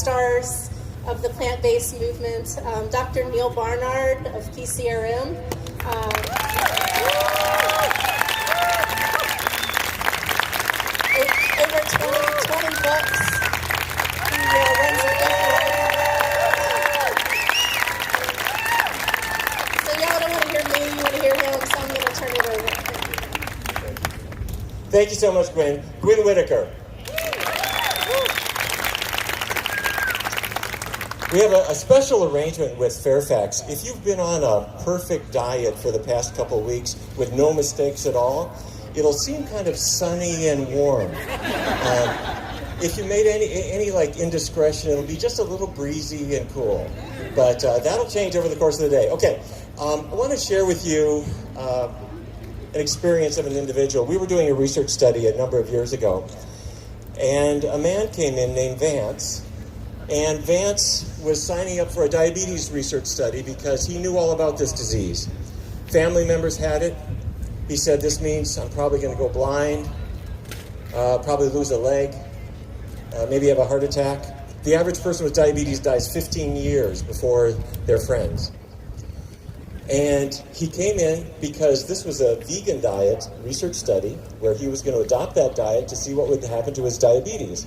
stars of the plant-based movement, Dr. Neal Barnard of PCRM. Over 20 books. He runs a So y'all don't want to hear me, you want to hear him, so I'm going to turn it over. Thank you so much, Gwen. Gwen Whitaker. We have a special arrangement with Fairfax. If you've been on a perfect diet for the past couple of weeks with no mistakes at all, it'll seem kind of sunny and warm. If you made any like indiscretion, it'll be just a little breezy and cool. But that'll change over the course of the day. Okay, I want to share with you an experience of an individual. We were doing a research study a number of years ago, and a man came in named Vance. And Vance was signing up for a diabetes research study because he knew all about this disease. Family members had it. He said, this means I'm probably going to go blind, probably lose a leg, maybe have a heart attack. The average person with diabetes dies 15 years before their friends. And he came in because this was a vegan diet research study where he was going to adopt that diet to see what would happen to his diabetes.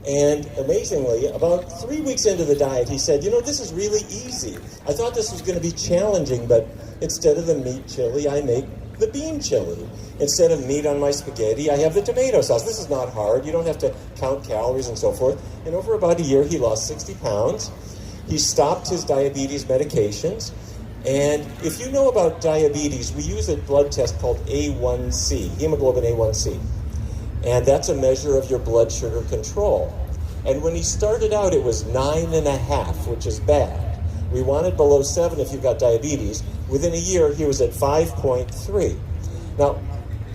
And amazingly, about 3 weeks into the diet, he said, this is really easy. I thought this was going to be challenging, but instead of the meat chili, I make the bean chili. Instead of meat on my spaghetti, I have the tomato sauce. This is not hard. You don't have to count calories and so forth. And over about a year, he lost 60 pounds. He stopped his diabetes medications. And if you know about diabetes, we use a blood test called A1C, hemoglobin A1C. And that's a measure of your blood sugar control. And when he started out, it was 9.5, which is bad. We wanted below 7 if you've got diabetes. Within a year, he was at 5.3. Now,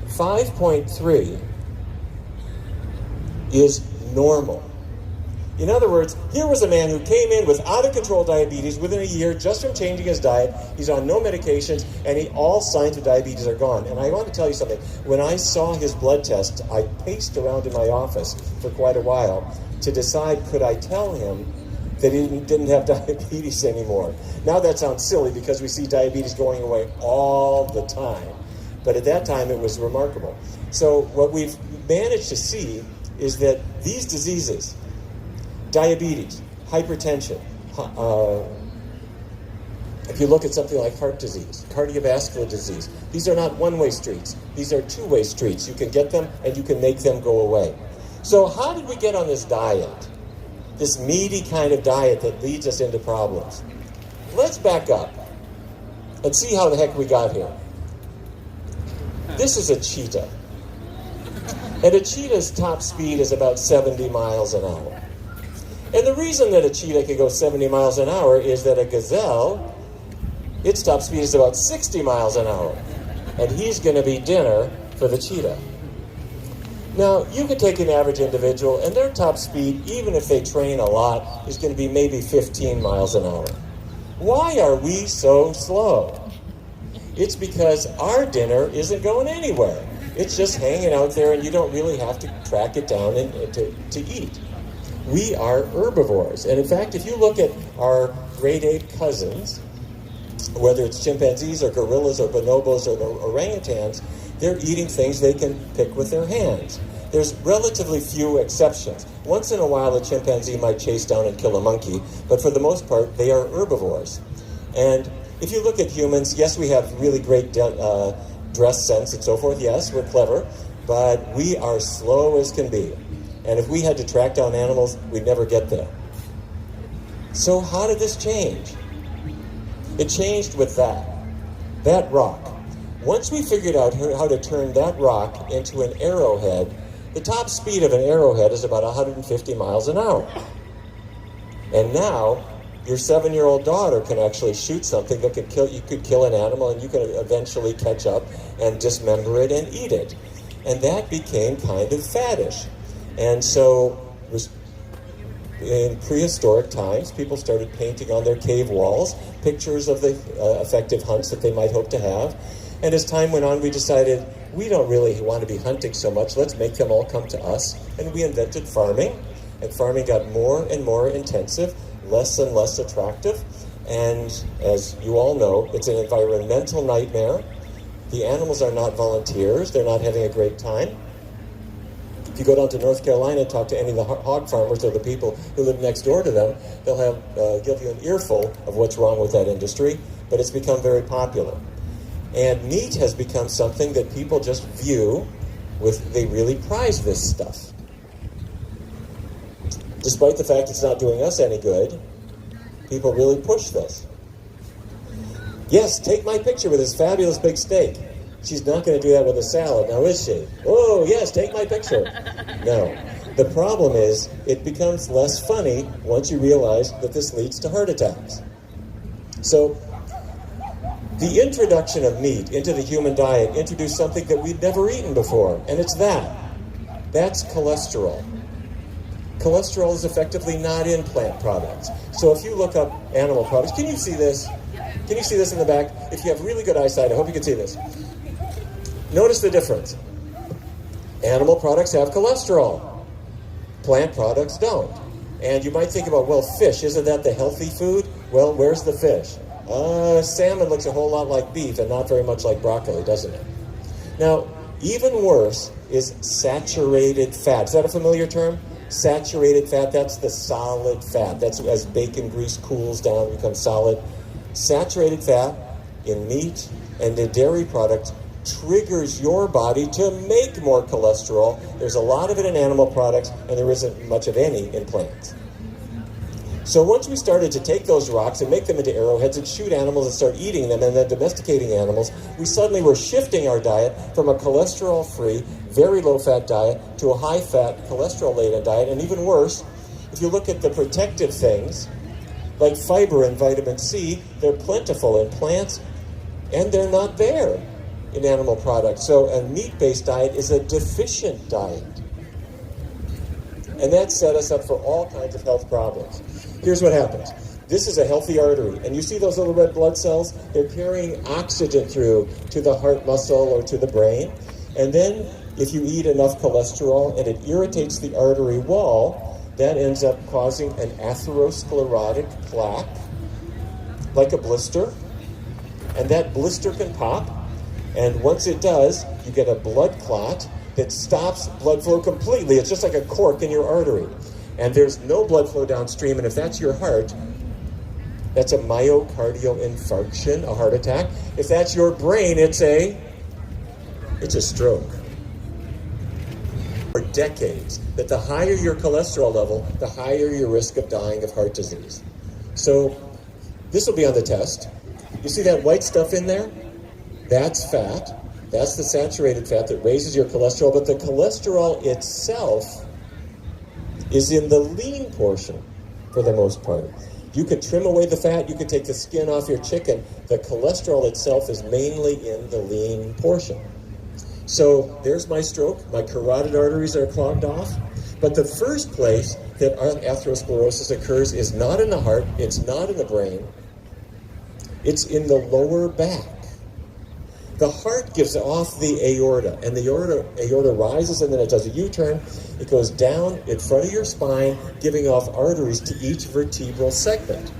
5.3 is normal. In other words, here was a man who came in with out-of-control diabetes within a year just from changing his diet. He's on no medications, and all signs of diabetes are gone. And I want to tell you something. When I saw his blood test, I paced around in my office for quite a while to decide, could I tell him that he didn't have diabetes anymore? Now that sounds silly because we see diabetes going away all the time. But at that time, it was remarkable. So what we've managed to see is that these diseases, diabetes, hypertension, if you look at something like heart disease, cardiovascular disease, these are not one-way streets. These are two-way streets. You can get them and you can make them go away. So how did we get on this diet? This meaty kind of diet that leads us into problems. Let's back up and see how the heck we got here. This is a cheetah. And a cheetah's top speed is about 70 miles an hour. And the reason that a cheetah can go 70 miles an hour is that a gazelle, its top speed is about 60 miles an hour. And he's going to be dinner for the cheetah. Now, you could take an average individual, and their top speed, even if they train a lot, is going to be maybe 15 miles an hour. Why are we so slow? It's because our dinner isn't going anywhere. It's just hanging out there, and you don't really have to track it down and to eat. We are herbivores. And in fact, if you look at our great ape cousins, whether it's chimpanzees or gorillas or bonobos or orangutans, they're eating things they can pick with their hands. There's relatively few exceptions. Once in a while, a chimpanzee might chase down and kill a monkey, but for the most part, they are herbivores. And if you look at humans, yes, we have really great dress sense and so forth. Yes, we're clever, but we are slow as can be. And if we had to track down animals, we'd never get there. So how did this change? It changed with that rock. Once we figured out how to turn that rock into an arrowhead, the top speed of an arrowhead is about 150 miles an hour. And now, your 7-year-old daughter can actually shoot something that could kill. You could kill an animal, and you can eventually catch up and dismember it and eat it. And that became kind of faddish. And so, in prehistoric times, people started painting on their cave walls pictures of the effective hunts that they might hope to have. And as time went on, we decided we don't really want to be hunting so much. Let's make them all come to us. And we invented farming. and farming got more and more intensive, less and less attractive. And as you all know, it's an environmental nightmare. The animals are not volunteers. They're not having a great time. If you go down to North Carolina and talk to any of the hog farmers or the people who live next door to them, they'll give you an earful of what's wrong with that industry, but it's become very popular. And meat has become something that people just view with, they really prize this stuff. Despite the fact it's not doing us any good, people really push this. Yes, take my picture with this fabulous big steak. She's not going to do that with a salad, now is she? Oh, yes, take my picture. No. The problem is, it becomes less funny once you realize that this leads to heart attacks. So, the introduction of meat into the human diet introduced something that we'd never eaten before, and it's that. That's cholesterol. Cholesterol is effectively not in plant products. So if you look up animal products, can you see this? Can you see this in the back? If you have really good eyesight, I hope you can see this. Notice the difference. Animal products have cholesterol. Plant products don't. And you might think about, well, fish, isn't that the healthy food? Well, where's the fish? Salmon looks a whole lot like beef and not very much like broccoli, doesn't it? Now, even worse is saturated fat. Is that a familiar term? Saturated fat, that's the solid fat. That's as bacon grease cools down and becomes solid. Saturated fat in meat and in dairy products triggers your body to make more cholesterol. There's a lot of it in animal products, and there isn't much of any in plants. So once we started to take those rocks and make them into arrowheads and shoot animals and start eating them and then domesticating animals, we suddenly were shifting our diet from a cholesterol-free, very low-fat diet to a high-fat, cholesterol-laden diet. And even worse, if you look at the protective things, like fiber and vitamin C, they're plentiful in plants, and they're not there in animal products. So a meat-based diet is a deficient diet. And that set us up for all kinds of health problems. Here's what happens. This is a healthy artery, and you see those little red blood cells? They're carrying oxygen through to the heart muscle or to the brain. And then if you eat enough cholesterol and it irritates the artery wall, that ends up causing an atherosclerotic plaque, like a blister. And that blister can pop, and once it does, you get a blood clot that stops blood flow completely. It's just like a cork in your artery. And there's no blood flow downstream, and if that's your heart, that's a myocardial infarction, a heart attack. If that's your brain, it's a stroke. For decades, that the higher your cholesterol level, the higher your risk of dying of heart disease. So this will be on the test. You see that white stuff in there? That's fat. That's the saturated fat that raises your cholesterol, but the cholesterol itself is in the lean portion for the most part. You could trim away the fat, you could take the skin off your chicken. The cholesterol itself is mainly in the lean portion. So there's my stroke. My carotid arteries are clogged off. But the first place that atherosclerosis occurs is not in the heart, it's not in the brain, it's in the lower back. The heart gives off the aorta, and the aorta rises, and then it does a U-turn. It goes down in front of your spine, giving off arteries to each vertebral segment.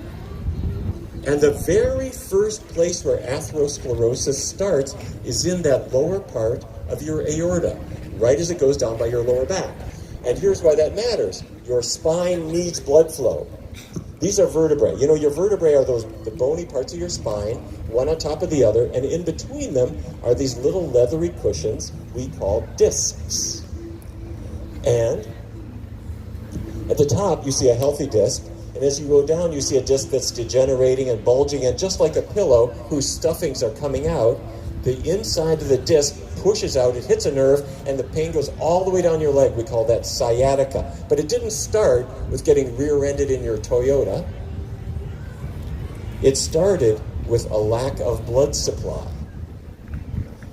And the very first place where atherosclerosis starts is in that lower part of your aorta, right as it goes down by your lower back. And here's why that matters. Your spine needs blood flow. These are vertebrae. You know, your vertebrae are the bony parts of your spine, one on top of the other, and in between them are these little leathery cushions we call discs. And at the top, you see a healthy disc, and as you go down, you see a disc that's degenerating and bulging, and just like a pillow whose stuffings are coming out, the inside of the disc pushes out, it hits a nerve, and the pain goes all the way down your leg. We call that sciatica. But it didn't start with getting rear-ended in your Toyota. It started with a lack of blood supply.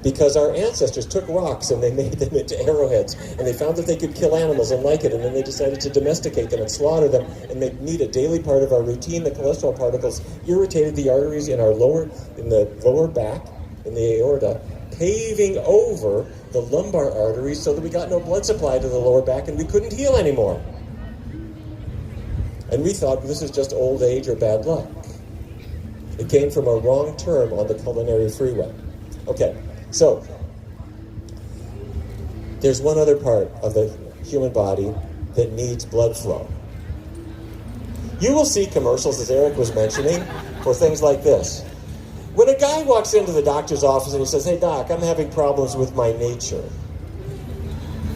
Because our ancestors took rocks and they made them into arrowheads, and they found that they could kill animals and like it, and then they decided to domesticate them and slaughter them and make meat a daily part of our routine. The cholesterol particles irritated the arteries in the lower back, in the aorta, paving over the lumbar arteries so that we got no blood supply to the lower back and we couldn't heal anymore. And we thought this is just old age or bad luck. It came from a wrong term on the culinary freeway. Okay, so there's one other part of the human body that needs blood flow. You will see commercials, as Eric was mentioning, for things like this. When a guy walks into the doctor's office and he says, "Hey doc, I'm having problems with my nature."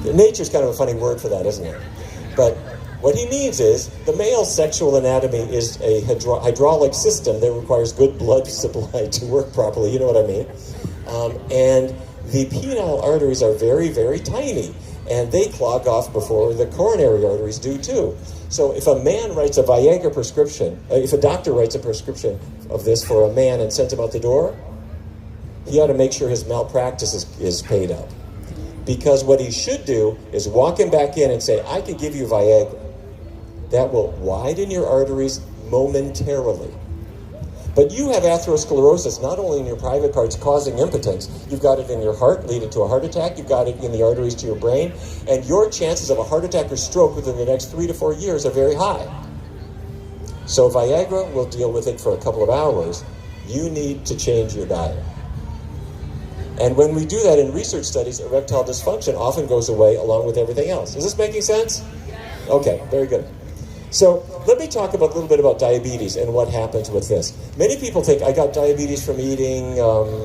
Nature's kind of a funny word for that, isn't it? But what he means is the male's sexual anatomy is a hydraulic system that requires good blood supply to work properly. You know what I mean? And the penile arteries are very, very tiny, and they clog off before the coronary arteries do too. So if a man writes a Viagra prescription, if a doctor writes a prescription of this for a man and sends him out the door, he ought to make sure his malpractice is paid up. Because what he should do is walk him back in and say, "I could give you Viagra. That will widen your arteries momentarily. But you have atherosclerosis not only in your private parts causing impotence, you've got it in your heart leading to a heart attack, you've got it in the arteries to your brain, and your chances of a heart attack or stroke within the next 3 to 4 years are very high. So Viagra will deal with it for a couple of hours. You need to change your diet." And when we do that in research studies, erectile dysfunction often goes away along with everything else. Is this making sense? Okay, very good. So let me talk a little bit about diabetes and what happens with this. Many people think I got diabetes from eating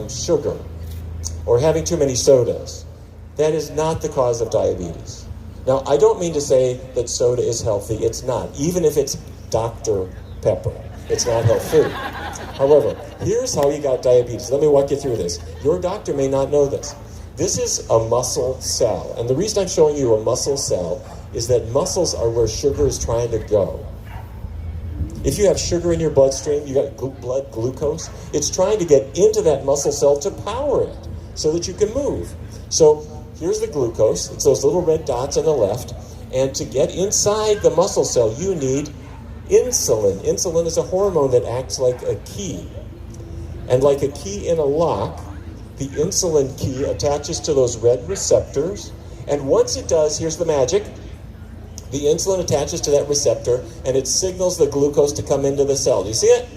sugar or having too many sodas. That is not the cause of diabetes. Now, I don't mean to say that soda is healthy. It's not. Even if it's Dr. Pepper, it's not health food. However, here's how you got diabetes. Let me walk you through this. Your doctor may not know this. This is a muscle cell. And the reason I'm showing you a muscle cell is that muscles are where sugar is trying to go. If you have sugar in your bloodstream, you got blood glucose, it's trying to get into that muscle cell to power it so that you can move. So here's the glucose. It's those little red dots on the left. And to get inside the muscle cell, you need insulin. Insulin is a hormone that acts like a key. And like a key in a lock, the insulin key attaches to those red receptors. And once it does, here's the magic. The insulin attaches to that receptor and it signals the glucose to come into the cell. Do you see it?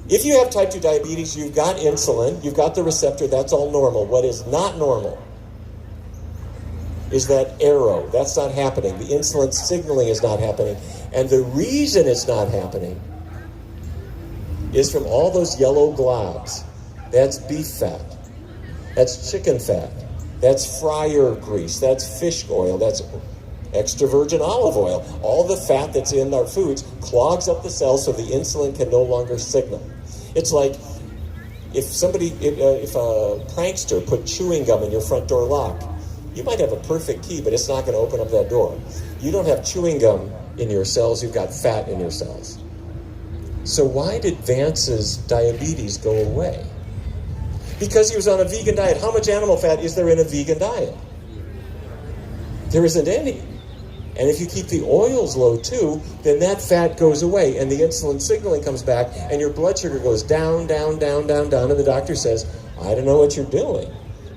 If you have type 2 diabetes, you've got insulin, you've got the receptor, that's all normal. What is not normal is that arrow. That's not happening. The insulin signaling is not happening. And the reason it's not happening is from all those yellow globs. That's beef fat. That's chicken fat. That's fryer grease. That's fish oil. That's extra virgin olive oil. All the fat that's in our foods clogs up the cells so the insulin can no longer signal. It's like if a prankster put chewing gum in your front door lock, you might have a perfect key, but it's not going to open up that door. You don't have chewing gum in your cells, you've got fat in your cells. So why did Vance's diabetes go away? Because he was on a vegan diet. How much animal fat is there in a vegan diet? There isn't any. And if you keep the oils low too, then that fat goes away and the insulin signaling comes back and your blood sugar goes down, down, down, down, down, and the doctor says, "I don't know what you're doing,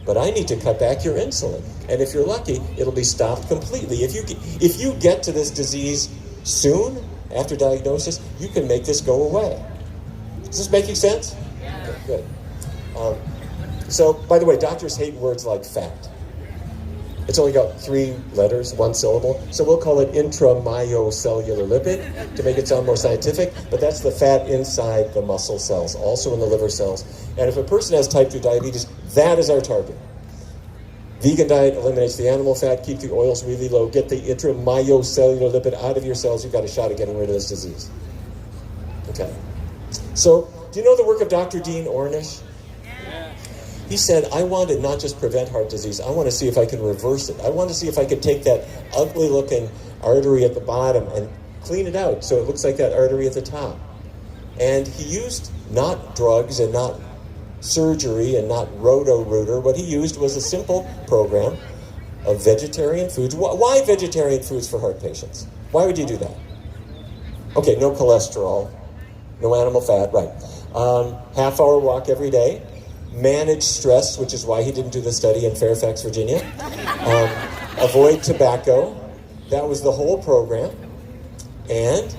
but I need to cut back your insulin." And if you're lucky, it'll be stopped completely. If you get to this disease soon, after diagnosis, you can make this go away. Is this making sense? Yeah. Okay, good. So, by the way, doctors hate words like fat. It's only got 3 letters, 1 syllable. So we'll call it intramyocellular lipid to make it sound more scientific. But that's the fat inside the muscle cells, also in the liver cells. And if a person has type 2 diabetes, that is our target. Vegan diet eliminates the animal fat, keep the oils really low, get the intramyocellular lipid out of your cells. You've got a shot at getting rid of this disease. Okay. So, do you know the work of Dr. Dean Ornish? He said, I want to not just prevent heart disease, I want to see if I can reverse it. I want to see if I could take that ugly-looking artery at the bottom and clean it out so it looks like that artery at the top. And he used not drugs and not surgery and not Roto-Rooter. What he used was a simple program of vegetarian foods. Why vegetarian foods for heart patients? Why would you do that? Okay, no cholesterol, no animal fat, right. Half-hour walk every day. Manage stress, which is why he didn't do the study in Fairfax, Virginia. Avoid tobacco. That was the whole program. And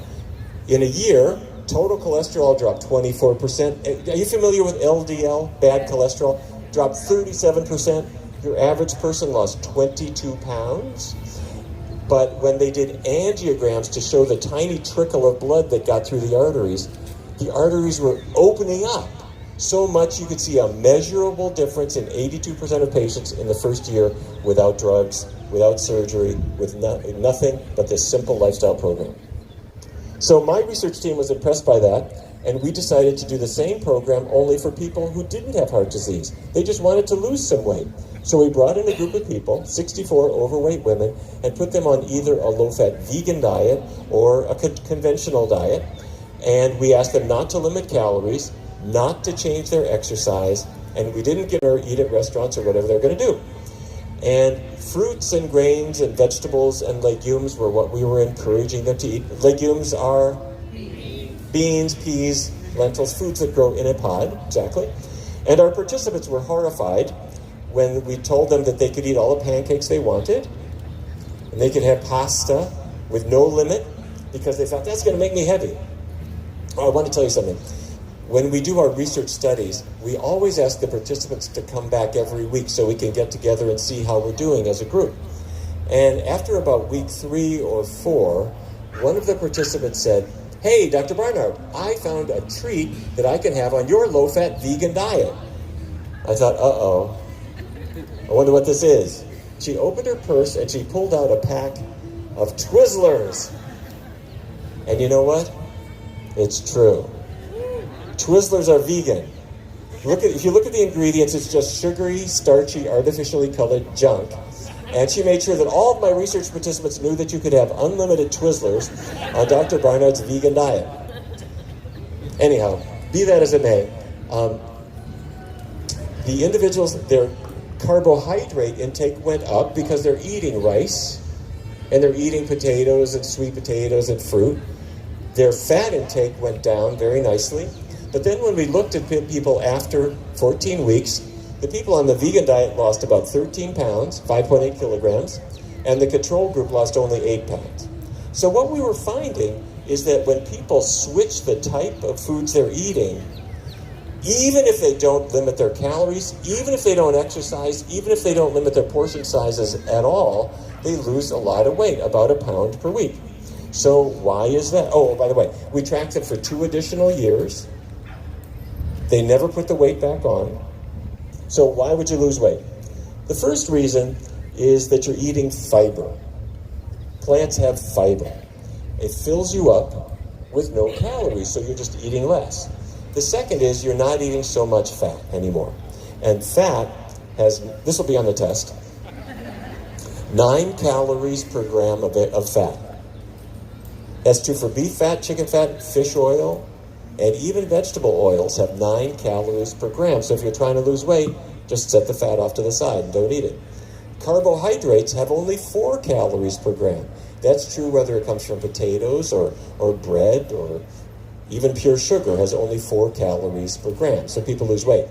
In a year, total cholesterol dropped 24%. Are you familiar with LDL, bad cholesterol? Dropped 37%. Your average person lost 22 pounds. But when they did angiograms to show the tiny trickle of blood that got through the arteries were opening up so much you could see a measurable difference in 82% of patients in the first year without drugs, without surgery, with nothing but this simple lifestyle program. So my research team was impressed by that, and we decided to do the same program only for people who didn't have heart disease. They just wanted to lose some weight. So we brought in a group of people, 64 overweight women, and put them on either a low-fat vegan diet or a conventional diet. And we asked them not to limit calories, not to change their exercise, and we didn't get them to eat at restaurants or whatever they're going to do. And fruits and grains and vegetables and legumes were what we were encouraging them to eat. Legumes are beans, peas, lentils, foods that grow in a pod, exactly. And our participants were horrified when we told them that they could eat all the pancakes they wanted, and they could have pasta with no limit, because they thought, that's going to make me heavy. Oh, I want to tell you something. When we do our research studies, we always ask the participants to come back every week so we can get together and see how we're doing as a group. And after about week 3 or 4, one of the participants said, hey, Dr. Barnard, I found a treat that I can have on your low-fat vegan diet. I thought, uh-oh, I wonder what this is. She opened her purse and she pulled out a pack of Twizzlers. And you know what? It's true. Twizzlers are vegan. If you look at the ingredients, it's just sugary, starchy, artificially colored junk. And she made sure that all of my research participants knew that you could have unlimited Twizzlers on Dr. Barnard's vegan diet. Anyhow, be that as it may, the individuals, their carbohydrate intake went up because they're eating rice, and they're eating potatoes and sweet potatoes and fruit. Their fat intake went down very nicely. But then when we looked at people after 14 weeks, the people on the vegan diet lost about 13 pounds, 5.8 kilograms, and the control group lost only 8 pounds. So what we were finding is that when people switch the type of foods they're eating, even if they don't limit their calories, even if they don't exercise, even if they don't limit their portion sizes at all, they lose a lot of weight, about 1 pound per week. So why is that? Oh, by the way, we tracked them for 2 additional years. They never put the weight back on. So why would you lose weight? The first reason is that you're eating fiber. Plants have fiber. It fills you up with no calories, so you're just eating less. The second is you're not eating so much fat anymore. And fat has, this will be on the test, 9 calories per gram of fat. That's true for beef fat, chicken fat, fish oil, and even vegetable oils have 9 calories per gram. So if you're trying to lose weight, just set the fat off to the side and don't eat it. Carbohydrates have only 4 calories per gram. That's true whether it comes from potatoes or bread, or even pure sugar has only 4 calories per gram. So people lose weight.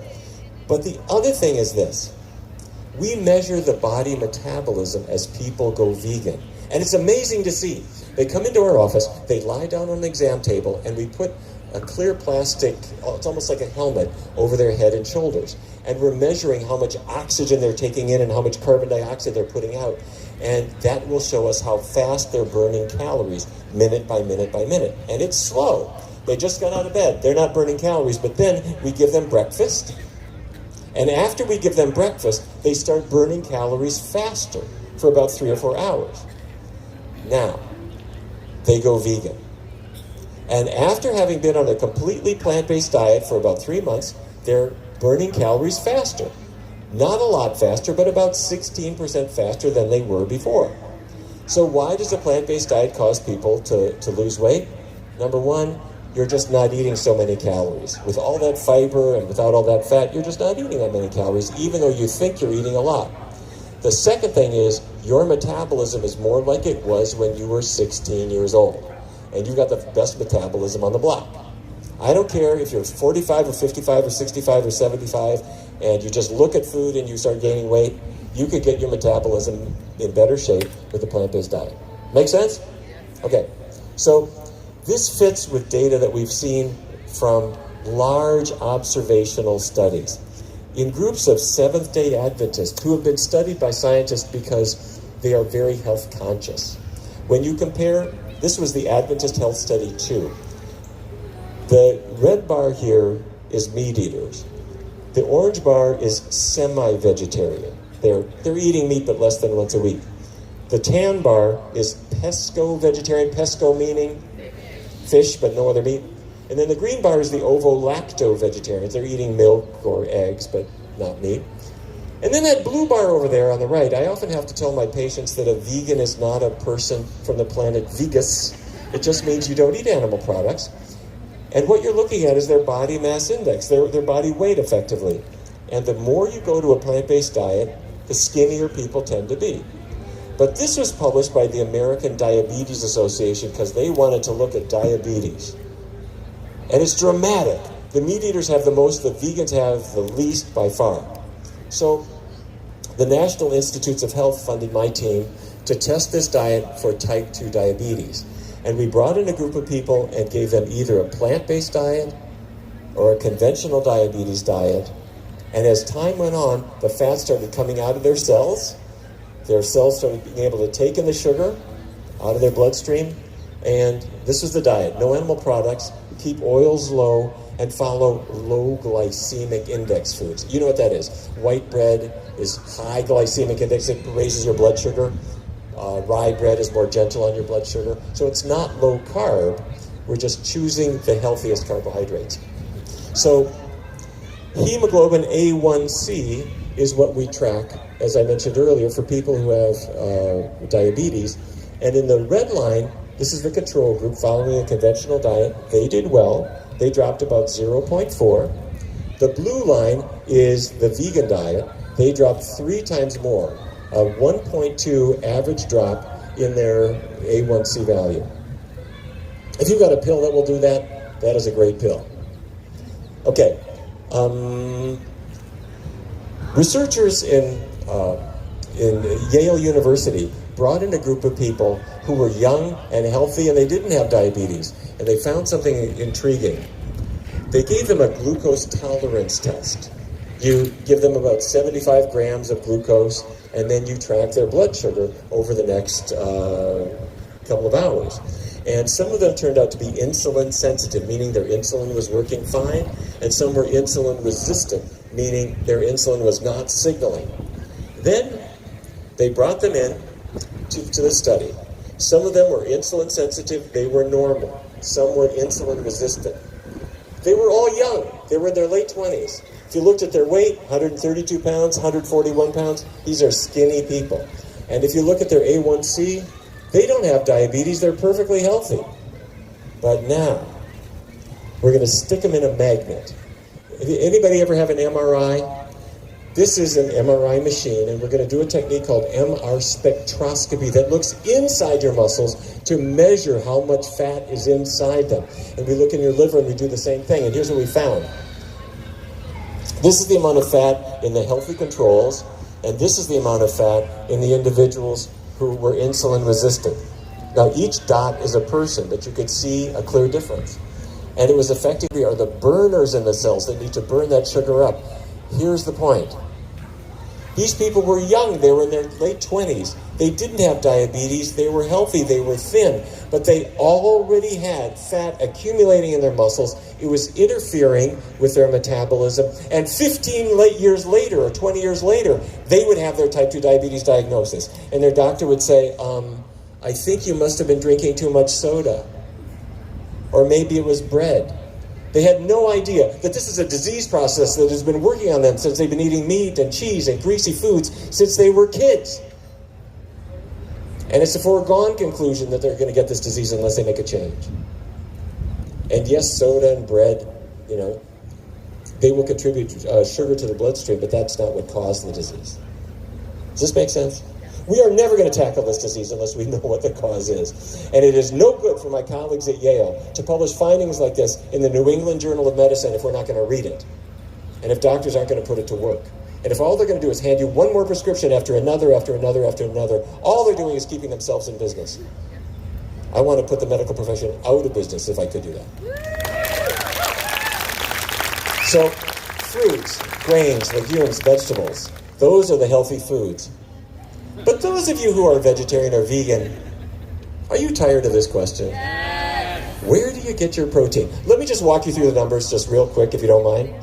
But the other thing is this. We measure the body metabolism as people go vegan. And it's amazing to see. They come into our office, they lie down on an exam table, and we put a clear plastic, it's almost like a helmet, over their head and shoulders. And we're measuring how much oxygen they're taking in and how much carbon dioxide they're putting out. And that will show us how fast they're burning calories, minute by minute by minute. And it's slow. They just got out of bed. They're not burning calories. But then we give them breakfast. And after we give them breakfast, they start burning calories faster for about 3 or 4 hours. Now, they go vegan. And after having been on a completely plant-based diet for about 3 months, they're burning calories faster. Not a lot faster, but about 16% faster than they were before. So why does a plant-based diet cause people to lose weight? Number one, you're just not eating so many calories. With all that fiber and without all that fat, you're just not eating that many calories, even though you think you're eating a lot. The second thing is your metabolism is more like it was when you were 16 years old. And you've got the best metabolism on the block. I don't care if you're 45 or 55 or 65 or 75 and you just look at food and you start gaining weight, you could get your metabolism in better shape with a plant-based diet. Make sense? Okay. So This fits with data that we've seen from large observational studies in groups of Seventh-day Adventists who have been studied by scientists because they are very health conscious. When you compare, this was the Adventist Health Study 2. The red bar here is meat eaters. The orange bar is semi-vegetarian. They're eating meat but less than once a week. The tan bar is pesco-vegetarian, pesco meaning fish but no other meat. And then the green bar is the ovo-lacto-vegetarians. They're eating milk or eggs but not meat. And then that blue bar over there on the right, I often have to tell my patients that a vegan is not a person from the planet Vegas. It just means you don't eat animal products. And what you're looking at is their body mass index, their body weight effectively. And the more you go to a plant-based diet, the skinnier people tend to be. But this was published by the American Diabetes Association because they wanted to look at diabetes. And it's dramatic. The meat eaters have the most, the vegans have the least by far. So the National Institutes of Health funded my team to test this diet for type 2 diabetes. And we brought in a group of people and gave them either a plant-based diet or a conventional diabetes diet. And as time went on, the fat started coming out of their cells. Their cells started being able to take in the sugar out of their bloodstream. And this was the diet. No animal products, keep oils low, and follow low glycemic index foods. You know what that is. White bread is high glycemic index. It raises your blood sugar. Rye bread is more gentle on your blood sugar. So it's not low carb. We're just choosing the healthiest carbohydrates. So hemoglobin A1C is what we track, as I mentioned earlier, for people who have diabetes. And in the red line, this is the control group following a conventional diet. They did well. They dropped about 0.4. The blue line is the vegan diet. They dropped 3 times more, a 1.2 average drop in their A1C value. If you've got a pill that will do that, that is a great pill. Okay. Researchers in Yale University brought in a group of people who were young and healthy and they didn't have diabetes. And they found something intriguing. They gave them a glucose tolerance test. You give them about 75 grams of glucose and then you track their blood sugar over the next couple of hours. And some of them turned out to be insulin sensitive, meaning their insulin was working fine, and some were insulin resistant, meaning their insulin was not signaling. Then they brought them in to the study. Some of them were insulin sensitive, they were normal. Some were insulin resistant. They were all young. They were in their late 20s. If you looked at their weight, 132 pounds, 141 pounds, these are skinny people. And if you look at their A1C, they don't have diabetes, they're perfectly healthy. But now, we're going to stick them in a magnet. Anybody ever have an MRI? This is an MRI machine, and we're going to do a technique called MR spectroscopy that looks inside your muscles to measure how much fat is inside them. And we look in your liver and we do the same thing. And here's what we found. This is the amount of fat in the healthy controls, and this is the amount of fat in the individuals who were insulin resistant. Now, each dot is a person, but you could see a clear difference. And it was effectively are the burners in the cells that need to burn that sugar up. Here's the point. These people were young. They were in their late 20s. They didn't have diabetes. They were healthy. They were thin. But they already had fat accumulating in their muscles. It was interfering with their metabolism. And 15 years later or 20 years later, they would have their type 2 diabetes diagnosis. And their doctor would say, I think you must have been drinking too much soda. Or maybe it was bread. They had no idea that this is a disease process that has been working on them since they've been eating meat and cheese and greasy foods since they were kids. And it's a foregone conclusion that they're going to get this disease unless they make a change. And yes, soda and bread, they will contribute sugar to the bloodstream, but that's not what caused the disease. Does this make sense? We are never going to tackle this disease unless we know what the cause is. And it is no good for my colleagues at Yale to publish findings like this in the New England Journal of Medicine if we're not going to read it. And if doctors aren't going to put it to work. And if all they're going to do is hand you one more prescription after another, after another, after another, all they're doing is keeping themselves in business. I want to put the medical profession out of business if I could do that. So, fruits, grains, legumes, vegetables, those are the healthy foods. But those of you who are vegetarian or vegan, are you tired of this question? Where do you get your protein? Let me just walk you through the numbers just real quick, if you don't mind.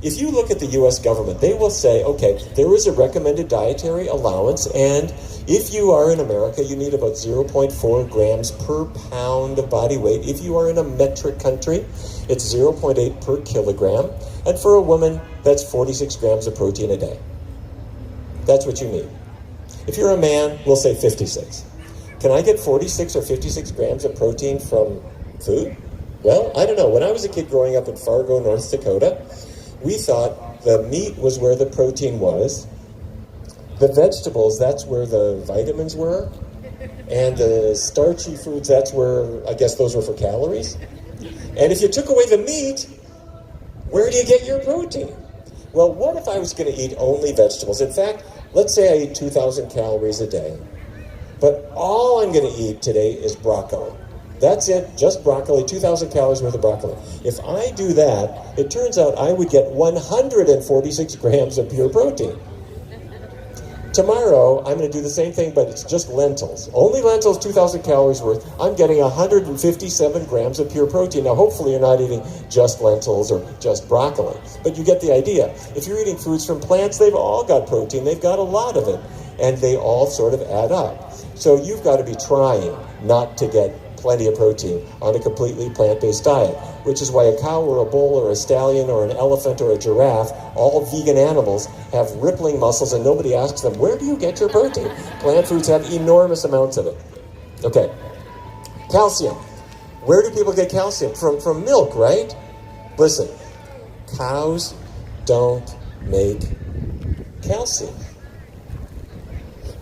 If you look at the U.S. government, they will say, okay, there is a recommended dietary allowance, and if you are in America, you need about 0.4 grams per pound of body weight. If you are in a metric country, it's 0.8 per kilogram. And for a woman, that's 46 grams of protein a day. That's what you need. If you're a man, we'll say 56. Can I get 46 or 56 grams of protein from food? Well, I don't know. When I was a kid growing up in Fargo, North Dakota, we thought the meat was where the protein was. The vegetables, that's where the vitamins were. And the starchy foods, that's where, I guess those were for calories. And if you took away the meat, where do you get your protein? Well, what if I was going to eat only vegetables? In fact, let's say I eat 2,000 calories a day. But all I'm going to eat today is broccoli. That's it, just broccoli, 2,000 calories worth of broccoli. If I do that, it turns out I would get 146 grams of pure protein. Tomorrow, I'm going to do the same thing, but it's just lentils. Only lentils, 2,000 calories worth. I'm getting 157 grams of pure protein. Now, hopefully you're not eating just lentils or just broccoli, but you get the idea. If you're eating foods from plants, they've all got protein. They've got a lot of it, and they all sort of add up. So you've got to be trying not to get plenty of protein on a completely plant-based diet, which is why a cow or a bull or a stallion or an elephant or a giraffe, all vegan animals, have rippling muscles, and nobody asks them, where do you get your protein? Plant foods have enormous amounts of it. Okay, calcium. Where do people get calcium? From milk, right? Listen, cows don't make calcium.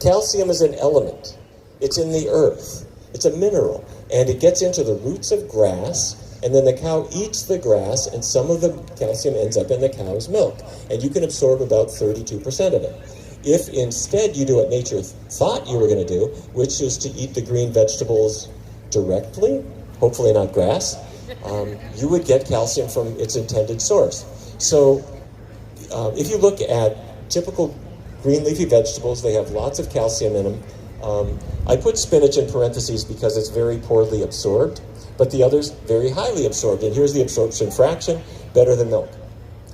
Calcium is an element. It's in the earth. It's a mineral. And it gets into the roots of grass, and then the cow eats the grass, and some of the calcium ends up in the cow's milk. And you can absorb about 32% of it. If instead you do what nature thought you were going to do, which is to eat the green vegetables directly, hopefully not grass, you would get calcium from its intended source. So if you look at typical green leafy vegetables, they have lots of calcium in them. I put spinach in parentheses because it's very poorly absorbed, but the others very highly absorbed. And here's the absorption fraction, better than milk.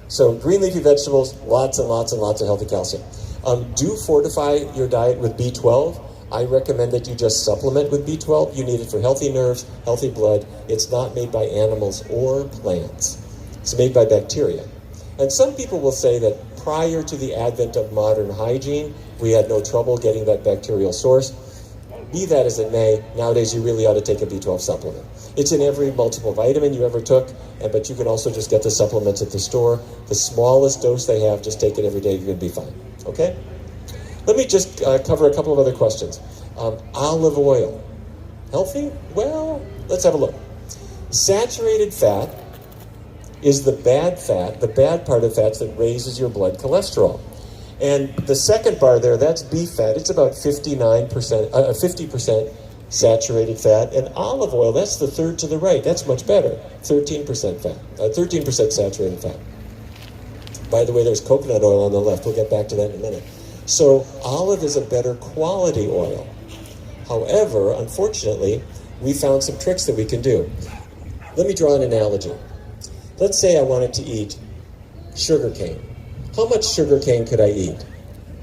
So green leafy vegetables, lots and lots and lots of healthy calcium. Do fortify your diet with B12. I recommend that you just supplement with B12. You need it for healthy nerves, healthy blood. It's not made by animals or plants. It's made by bacteria. And some people will say that prior to the advent of modern hygiene, we had no trouble getting that bacterial source. Be that as it may, nowadays you really ought to take a B12 supplement. It's in every multiple vitamin you ever took, but you can also just get the supplements at the store. The smallest dose they have, just take it every day, you're going to be fine. Okay? Let me just cover a couple of other questions. Olive oil. Healthy? Well, let's have a look. Saturated fat is the bad fat, the bad part of fats that raises your blood cholesterol. And the second bar there, that's beef fat. It's about 50% saturated fat. And olive oil, that's the third to the right. That's much better. 13% fat. 13% saturated fat. By the way, there's coconut oil on the left. We'll get back to that in a minute. So olive is a better quality oil. However, unfortunately, we found some tricks that we can do. Let me draw an analogy. Let's say I wanted to eat sugar cane. How much sugar cane could I eat?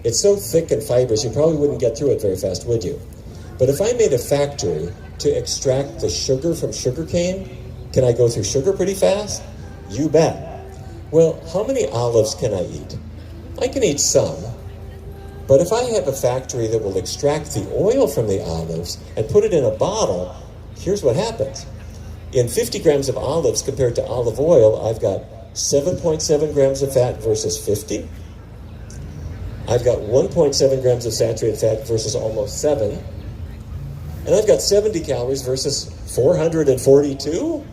It's so thick and fibrous, you probably wouldn't get through it very fast, would you? But if I made a factory to extract the sugar from sugar cane, can I go through sugar pretty fast? You bet. Well, how many olives can I eat? I can eat some. But if I have a factory that will extract the oil from the olives and put it in a bottle, here's what happens. In 50 grams of olives compared to olive oil, I've got 7.7 grams of fat versus 50. I've got 1.7 grams of saturated fat versus almost 7. And I've got 70 calories versus 442.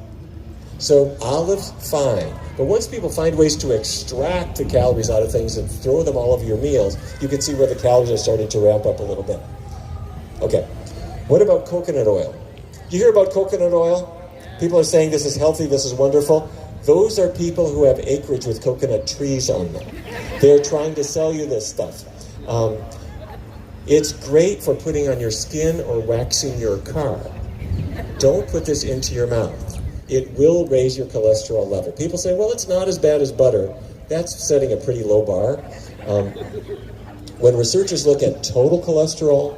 So olives, fine. But once people find ways to extract the calories out of things and throw them all over your meals, you can see where the calories are starting to ramp up a little bit. Okay, what about coconut oil? You hear about coconut oil? People are saying this is healthy, this is wonderful. Those are people who have acreage with coconut trees on them. They're trying to sell you this stuff. It's great for putting on your skin or waxing your car. Don't put this into your mouth. It will raise your cholesterol level. People say, well, it's not as bad as butter. That's setting a pretty low bar. When researchers look at total cholesterol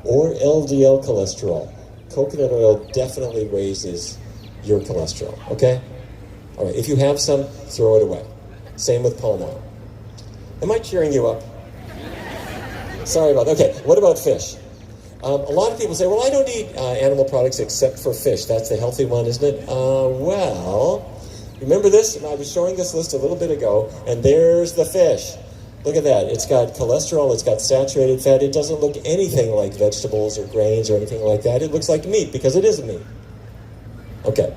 or LDL cholesterol, coconut oil definitely raises your cholesterol, okay? All right, if you have some, throw it away. Same with palm oil. Am I cheering you up? Sorry about that. Okay, what about fish? A lot of people say, well, I don't eat animal products except for fish. That's the healthy one, isn't it? Well, remember this? I was showing this list a little bit ago, and there's the fish. Look at that. It's got cholesterol. It's got saturated fat. It doesn't look anything like vegetables or grains or anything like that. It looks like meat because it is meat. Okay.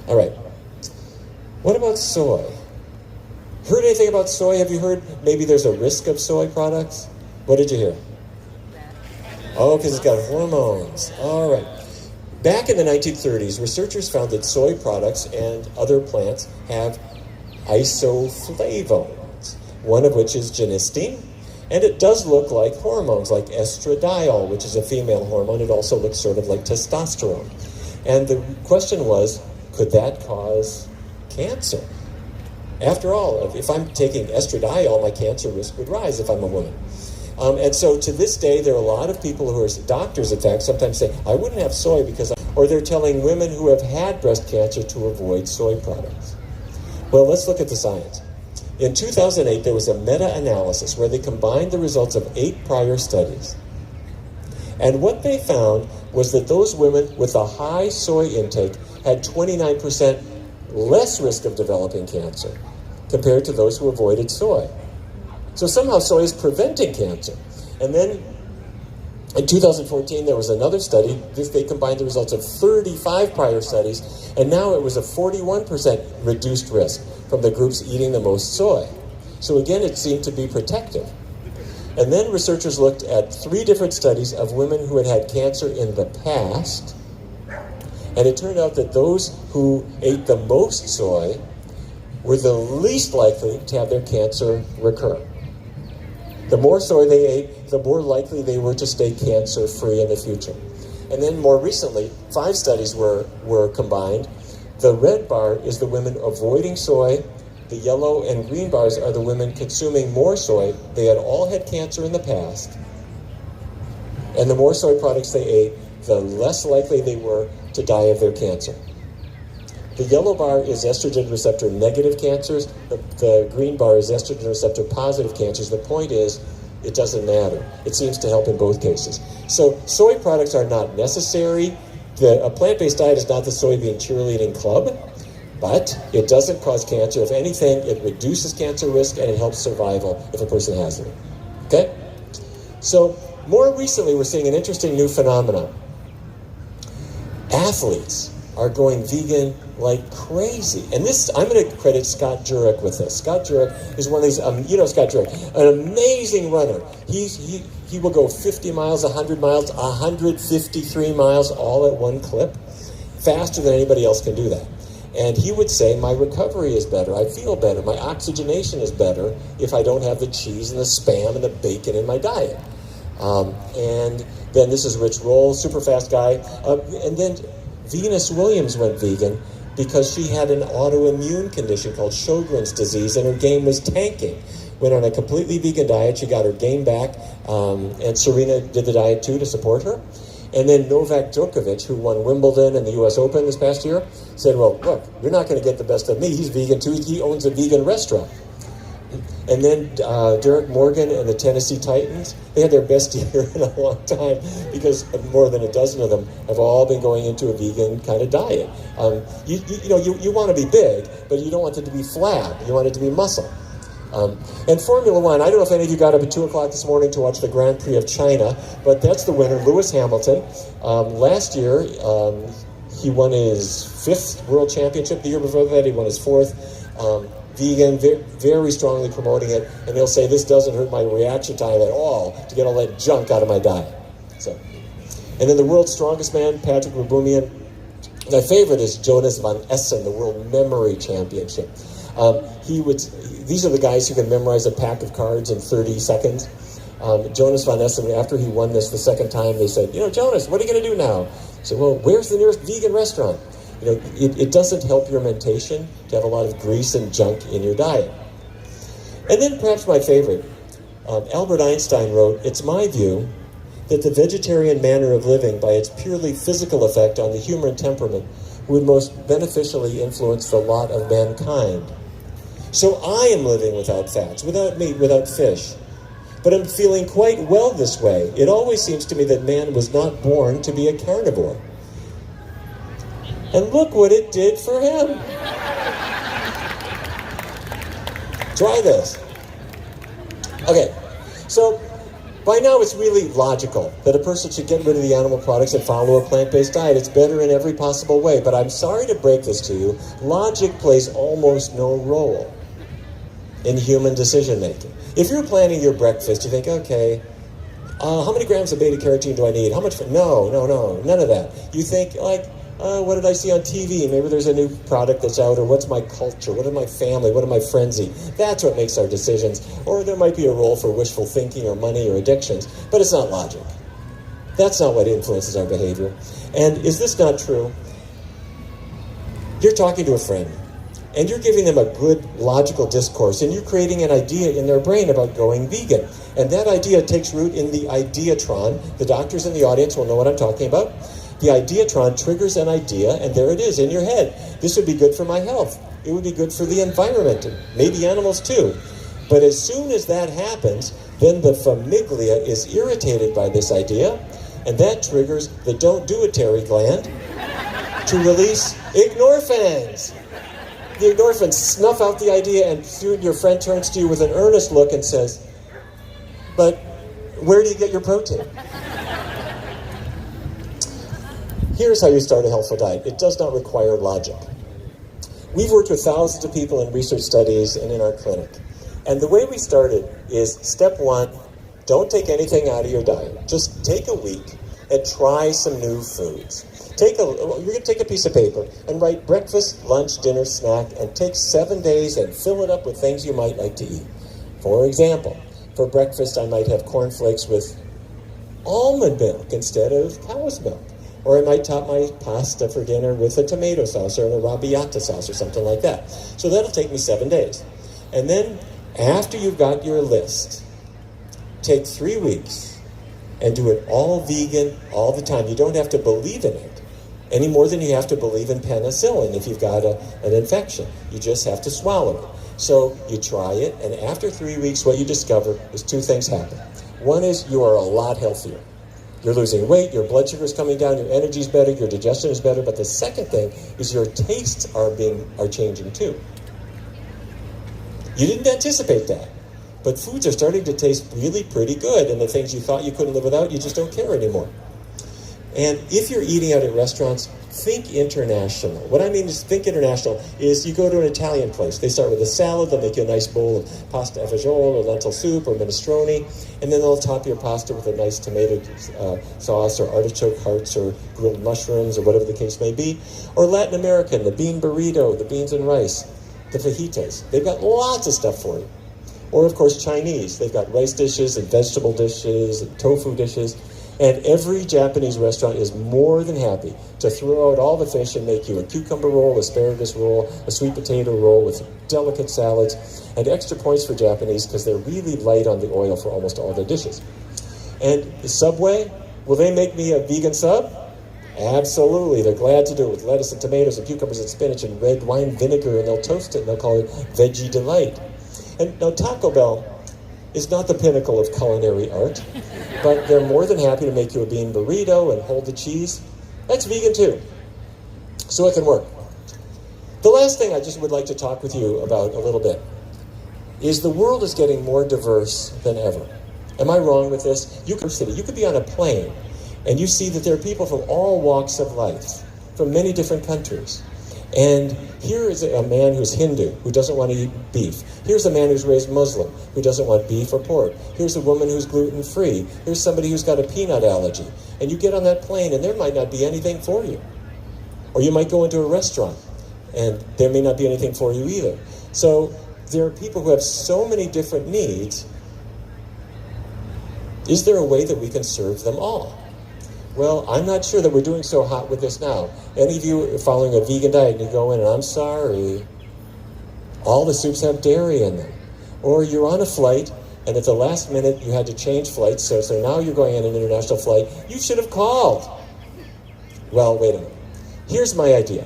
All right. What about soy? Heard anything about soy? Have you heard maybe there's a risk of soy products? What did you hear? Oh, because it's got hormones. All right. Back in the 1930s, researchers found that soy products and other plants have isoflavones, one of which is genistein, and it does look like hormones, like estradiol, which is a female hormone. It also looks sort of like testosterone. And the question was, could that cause cancer? After all, if I'm taking estradiol, my cancer risk would rise if I'm a woman. And so to this day, there are a lot of people who are doctors, in fact, sometimes say, I wouldn't have soy because, or they're telling women who have had breast cancer to avoid soy products. Well, let's look at the science. In 2008, there was a meta-analysis where they combined the results of 8 prior studies. And what they found was that those women with a high soy intake had 29% less risk of developing cancer compared to those who avoided soy. So somehow soy is preventing cancer. And then in 2014, there was another study. They combined the results of 35 prior studies, and now it was a 41% reduced risk from the groups eating the most soy. So again, it seemed to be protective. And then researchers looked at 3 different studies of women who had had cancer in the past, and it turned out that those who ate the most soy were the least likely to have their cancer recur. The more soy they ate, the more likely they were to stay cancer-free in the future. And then more recently, 5 studies were combined. The red bar is the women avoiding soy. The yellow and green bars are the women consuming more soy. They had all had cancer in the past. And the more soy products they ate, the less likely they were to die of their cancer. The yellow bar is estrogen receptor negative cancers. The green bar is estrogen receptor positive cancers. The point is, it doesn't matter. It seems to help in both cases. So soy products are not necessary. A plant-based diet is not the soybean cheerleading club, but it doesn't cause cancer. If anything, it reduces cancer risk and it helps survival if a person has it. Okay? So more recently, we're seeing an interesting new phenomenon. Athletes are going vegan like crazy. And this, I'm going to credit Scott Jurek with this. Scott Jurek is one of these, you know Scott Jurek, an amazing runner. He will go 50 miles, 100 miles, 153 miles all at one clip, faster than anybody else can do that. And he would say, my recovery is better, I feel better, my oxygenation is better if I don't have the cheese and the Spam and the bacon in my diet. And then this is Rich Roll, super fast guy. And then Venus Williams went vegan because she had an autoimmune condition called Sjogren's disease, and her game was tanking. Went on a completely vegan diet. She got her game back, and Serena did the diet too to support her. And then Novak Djokovic, who won Wimbledon and the U.S. Open this past year, said, well, look, you're not going to get the best of me. He's vegan too. He owns a vegan restaurant. And then Derek Morgan and the Tennessee Titans, they had their best year in a long time because more than a dozen of them have all been going into a vegan kind of diet. You want to be big, but you don't want it to be flat. You want it to be muscle. And Formula One, I don't know if any of you got up at 2 o'clock this morning to watch the Grand Prix of China, but that's the winner, Lewis Hamilton. Last year, he won his 5th World Championship. The year before that, he won his 4th. Vegan, very strongly promoting it, and they'll say this doesn't hurt my reaction time at all to get all that junk out of my diet. So, and then the world's strongest man, Patrick Raboumian, My favorite is Jonas von Essen, the World Memory Championship. These are the guys who can memorize a pack of cards in 30 seconds. Jonas von Essen, after he won this the second time, they said, Jonas, what are you going to do now? He said, well, where's the nearest vegan restaurant? It doesn't help your mentation to have a lot of grease and junk in your diet. And then perhaps my favorite, Albert Einstein wrote, it's my view that the vegetarian manner of living, by its purely physical effect on the human temperament, would most beneficially influence the lot of mankind. So I am living without fats, without meat, without fish. But I'm feeling quite well this way. It always seems to me that man was not born to be a carnivore. And look what it did for him. Try this. Okay, so by now it's really logical that a person should get rid of the animal products and follow a plant-based diet. It's better in every possible way, but I'm sorry to break this to you. Logic plays almost no role in human decision-making. If you're planning your breakfast, you think, okay, how many grams of beta-carotene do I need? How much? No, none of that. You think, what did I see on TV? Maybe there's a new product that's out, or what's my culture? What are my family? What are my friends eat? That's what makes our decisions. Or there might be a role for wishful thinking or money or addictions, but it's not logic. That's not what influences our behavior. And is this not true? You're talking to a friend, and you're giving them a good logical discourse, and you're creating an idea in their brain about going vegan. And that idea takes root in the ideatron. The doctors in the audience will know what I'm talking about. The ideatron triggers an idea, and there it is in your head. This would be good for my health. It would be good for the environment, and maybe animals too. But as soon as that happens, then the famiglia is irritated by this idea, and that triggers the don't-do-it-tary gland to release endorphins. The endorphins snuff out the idea, and soon your friend turns to you with an earnest look and says, but where do you get your protein? Here's how you start a healthful diet. It does not require logic. We've worked with thousands of people in research studies and in our clinic. And the way we started is, step one, don't take anything out of your diet. Just take a week and try some new foods. You're going to take a piece of paper and write breakfast, lunch, dinner, snack, and take 7 days and fill it up with things you might like to eat. For example, for breakfast, I might have cornflakes with almond milk instead of cow's milk. Or I might top my pasta for dinner with a tomato sauce or an arrabbiata sauce or something like that. So that'll take me 7 days. And then, after you've got your list, take 3 weeks and do it all vegan all the time. You don't have to believe in it any more than you have to believe in penicillin if you've got an infection. You just have to swallow it. So you try it, and after 3 weeks, what you discover is 2 things happen. One is you are a lot healthier. You're losing weight, your blood sugar is coming down, your energy is better, your digestion is better. But the second thing is your tastes are changing too. You didn't anticipate that, but foods are starting to taste really pretty good, and the things you thought you couldn't live without, you just don't care anymore. And if you're eating out at restaurants, think international. What I mean is think international is you go to an Italian place. They start with a salad, they'll make you a nice bowl of pasta e fagioli or lentil soup or minestrone, and then they'll top your pasta with a nice tomato sauce or artichoke hearts or grilled mushrooms or whatever the case may be. Or Latin American, the bean burrito, the beans and rice, the fajitas. They've got lots of stuff for you. Or, of course, Chinese. They've got rice dishes and vegetable dishes and tofu dishes. And every Japanese restaurant is more than happy to throw out all the fish and make you a cucumber roll, asparagus roll, a sweet potato roll with delicate salads, and extra points for Japanese because they're really light on the oil for almost all their dishes. And the Subway, will they make me a vegan sub? Absolutely. They're glad to do it with lettuce and tomatoes and cucumbers and spinach and red wine vinegar, and they'll toast it and they'll call it Veggie Delight. And now Taco Bell is not the pinnacle of culinary art, but they're more than happy to make you a bean burrito and hold the cheese. That's vegan too. So it can work. The last thing I just would like to talk with you about a little bit is the world is getting more diverse than ever. Am I wrong with this? You could be on a plane and you see that there are people from all walks of life, from many different countries. And here is a man who's Hindu, who doesn't want to eat beef. Here's a man who's raised Muslim, who doesn't want beef or pork. Here's a woman who's gluten-free. Here's somebody who's got a peanut allergy. And you get on that plane, and there might not be anything for you. Or you might go into a restaurant, and there may not be anything for you either. So there are people who have so many different needs. Is there a way that we can serve them all? Well, I'm not sure that we're doing so hot with this now. Any of you are following a vegan diet and you go in and I'm sorry, all the soups have dairy in them. Or you're on a flight and at the last minute you had to change flights, so now you're going on an international flight. You should have called. Well, wait a minute. Here's my idea.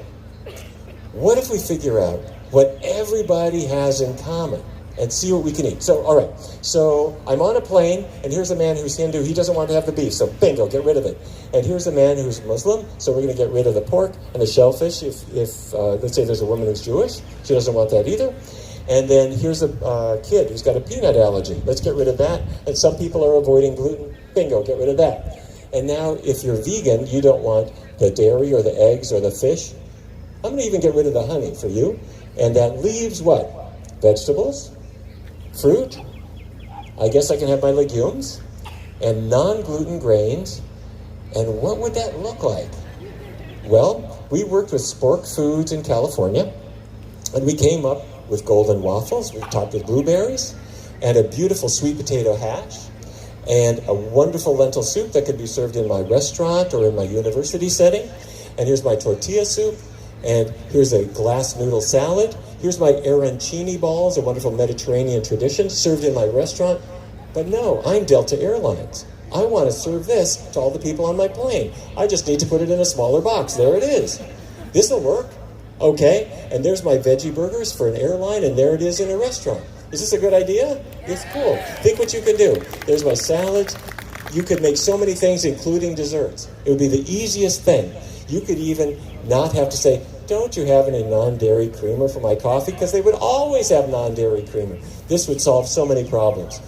What if we figure out what everybody has in common and see what we can eat? So, all right. So I'm on a plane, and here's a man who's Hindu. He doesn't want to have the beef, so bingo, get rid of it. And here's a man who's Muslim, so we're going to get rid of the pork and the shellfish. If let's say there's a woman who's Jewish, she doesn't want that either. And then here's a kid who's got a peanut allergy. Let's get rid of that. And some people are avoiding gluten. Bingo, get rid of that. And now, if you're vegan, you don't want the dairy or the eggs or the fish. I'm going to even get rid of the honey for you. And that leaves what? Vegetables, fruit. I guess I can have my legumes and non-gluten grains. And what would that look like? Well, we worked with Spork Foods in California, and we came up with golden waffles. We topped with blueberries and a beautiful sweet potato hash and a wonderful lentil soup that could be served in my restaurant or in my university setting. And here's my tortilla soup. And here's a glass noodle salad. Here's my arancini balls, a wonderful Mediterranean tradition, served in my restaurant. But no, I'm Delta Airlines. I want to serve this to all the people on my plane. I just need to put it in a smaller box. There it is. This'll work. Okay, and there's my veggie burgers for an airline, and there it is in a restaurant. Is this a good idea? It's cool. Think what you can do. There's my salads. You could make so many things, including desserts. It would be the easiest thing. You could even not have to say, don't you have any non-dairy creamer for my coffee? Because they would always have non-dairy creamer. This would solve so many problems.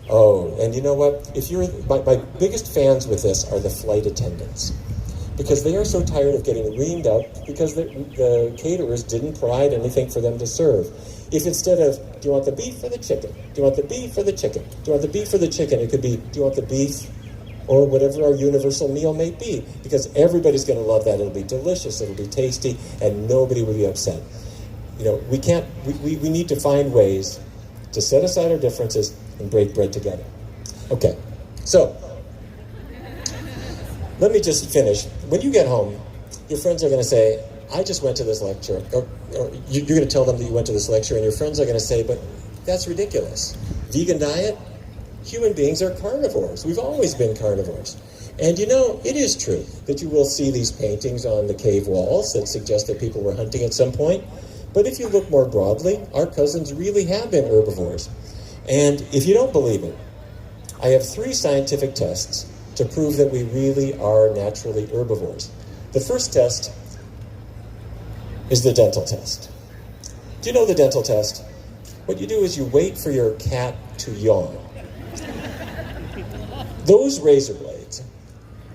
Oh, and you know what? If you're my biggest fans with this are the flight attendants. Because they are so tired of getting reamed up because the caterers didn't provide anything for them to serve. If instead of, do you want the beef or the chicken? Do you want the beef or the chicken? Do you want the beef or the chicken? It could be, do you want the beef or whatever our universal meal may be? Because everybody's going to love that. It'll be delicious, it'll be tasty, and nobody will be upset. You know, we need to find ways to set aside our differences and break bread together. Okay, so let me just finish. When you get home, your friends are going to say, I just went to this lecture. Or you're going to tell them that you went to this lecture, and your friends are going to say, but that's ridiculous. Vegan diet? Human beings are carnivores. We've always been carnivores. And you know, it is true that you will see these paintings on the cave walls that suggest that people were hunting at some point. But if you look more broadly, our cousins really have been herbivores. And if you don't believe it, I have 3 scientific tests to prove that we really are naturally herbivores. The first test is the dental test. Do you know the dental test? What you do is you wait for your cat to yawn. Those razor blades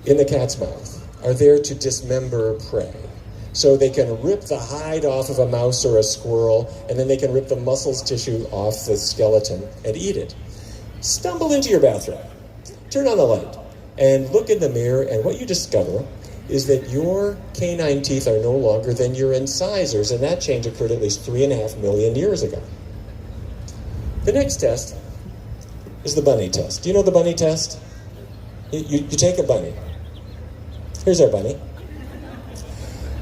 in the cat's mouth are there to dismember prey. So they can rip the hide off of a mouse or a squirrel, and then they can rip the muscles tissue off the skeleton and eat it. Stumble into your bathroom, turn on the light, and look in the mirror, and what you discover is that your canine teeth are no longer than your incisors, and that change occurred at least 3.5 million years ago. The next test is the bunny test. Do you know the bunny test? You take a bunny. Here's our bunny.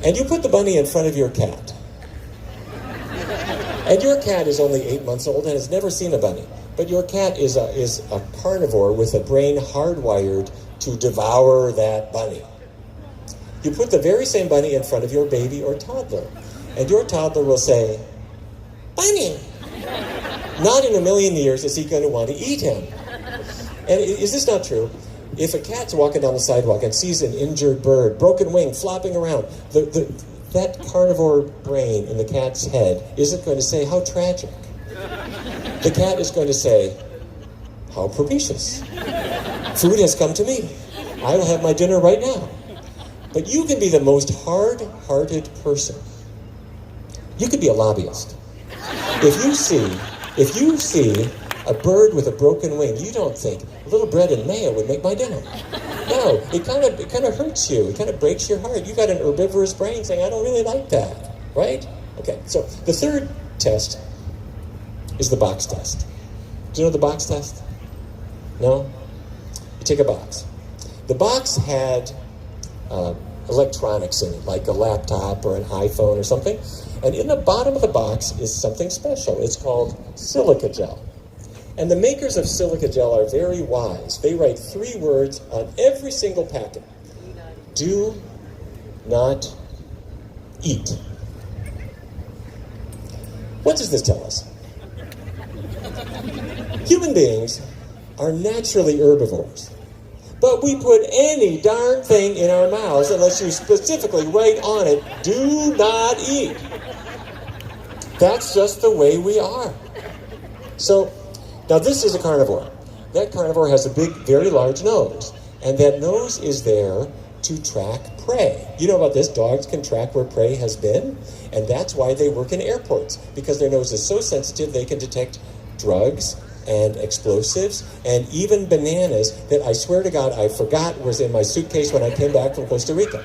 And you put the bunny in front of your cat. And your cat is only 8 months old and has never seen a bunny. But your cat is a carnivore with a brain hardwired to devour that bunny. You put the very same bunny in front of your baby or toddler, and your toddler will say, bunny! Not in a million years is he going to want to eat him. And is this not true? If a cat's walking down the sidewalk and sees an injured bird, broken wing, flopping around, that carnivore brain in the cat's head isn't going to say, how tragic. The cat is going to say, how propitious. Food has come to me. I will have my dinner right now. But you can be the most hard-hearted person. You could be a lobbyist. If you see a bird with a broken wing, you don't think, a little bread and mayo would make my dinner. No, it kind of hurts you. It kind of breaks your heart. You got an herbivorous brain saying, I don't really like that, right? Okay, so the third test is the box test. Do you know the box test? No? You take a box. The box had electronics in it, like a laptop or an iPhone or something. And in the bottom of the box is something special. It's called silica gel. And the makers of silica gel are very wise. They write 3 words on every single packet. Do not eat. What does this tell us? Human beings are naturally herbivores. But we put any darn thing in our mouths unless you specifically write on it, do not eat. That's just the way we are. So, now this is a carnivore. That carnivore has a big, very large nose. And that nose is there to track prey. You know about this, dogs can track where prey has been. And that's why they work in airports. Because their nose is so sensitive, they can detect drugs and explosives, and even bananas that I swear to God I forgot was in my suitcase when I came back from Costa Rica.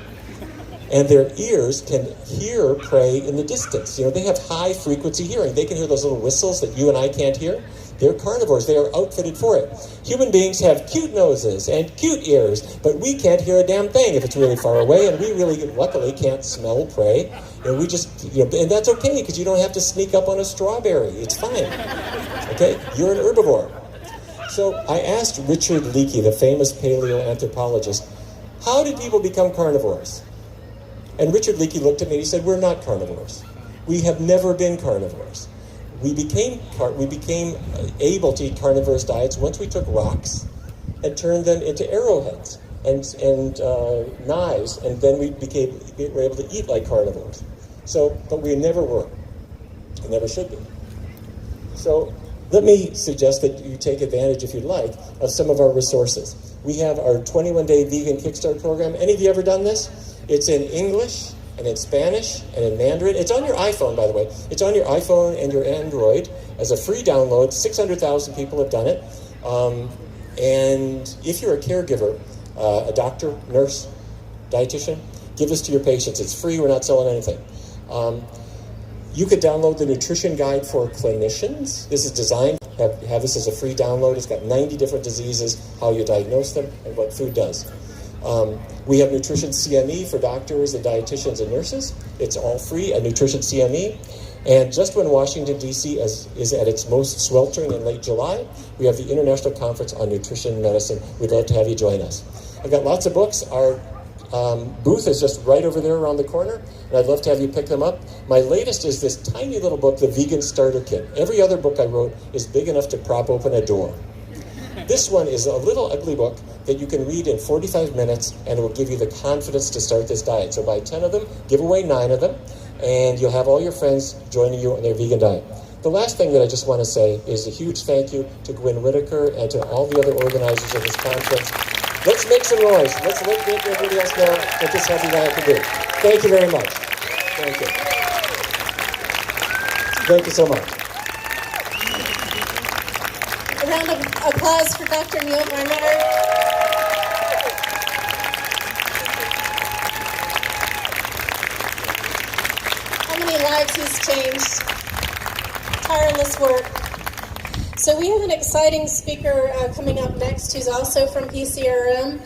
And their ears can hear prey in the distance. You know, they have high frequency hearing. They can hear those little whistles that you and I can't hear. They're carnivores. They are outfitted for it. Human beings have cute noses and cute ears, but we can't hear a damn thing if it's really far away, and we really, luckily, can't smell prey. And we just, and that's okay, because you don't have to sneak up on a strawberry. It's fine. Okay? You're an herbivore. So I asked Richard Leakey, the famous paleoanthropologist, how did people become carnivores? And Richard Leakey looked at me and he said, we're not carnivores. We have never been carnivores. We became able to eat carnivorous diets once we took rocks and turned them into arrowheads and knives, and then we were able to eat like carnivores. So, but we never were. We never should be. So let me suggest that you take advantage, if you'd like, of some of our resources. We have our 21-day vegan Kickstart program. Any of you ever done this? It's in English, and in Spanish, and in Mandarin. It's on your iPhone, by the way. It's on your iPhone and your Android as a free download. 600,000 people have done it. And if you're a caregiver, a doctor, nurse, dietitian, give this to your patients. It's free. We're not selling anything. You could download the nutrition guide for clinicians. This is designed to have this as a free download. It's got 90 different diseases, how you diagnose them, and what food does. We have Nutrition CME for doctors and dietitians and nurses. It's all free, a Nutrition CME. And just when Washington, D.C. is at its most sweltering in late July, we have the International Conference on Nutrition Medicine. We'd love to have you join us. I've got lots of books. Our booth is just right over there around the corner, and I'd love to have you pick them up. My latest is this tiny little book, The Vegan Starter Kit. Every other book I wrote is big enough to prop open a door. This one is a little ugly book that you can read in 45 minutes, and it will give you the confidence to start this diet. So buy 10 of them, give away 9 of them, and you'll have all your friends joining you on their vegan diet. The last thing that I just want to say is a huge thank you to Gwen Whitaker and to all the other organizers of this conference. Let's make some noise. Let's let everybody else know what this healthy diet can do. Thank you very much. Thank you. Thank you so much. A round of applause for Dr. Neal Barnard. How many lives he's changed. Tireless work. So we have an exciting speaker coming up next who's also from PCRM.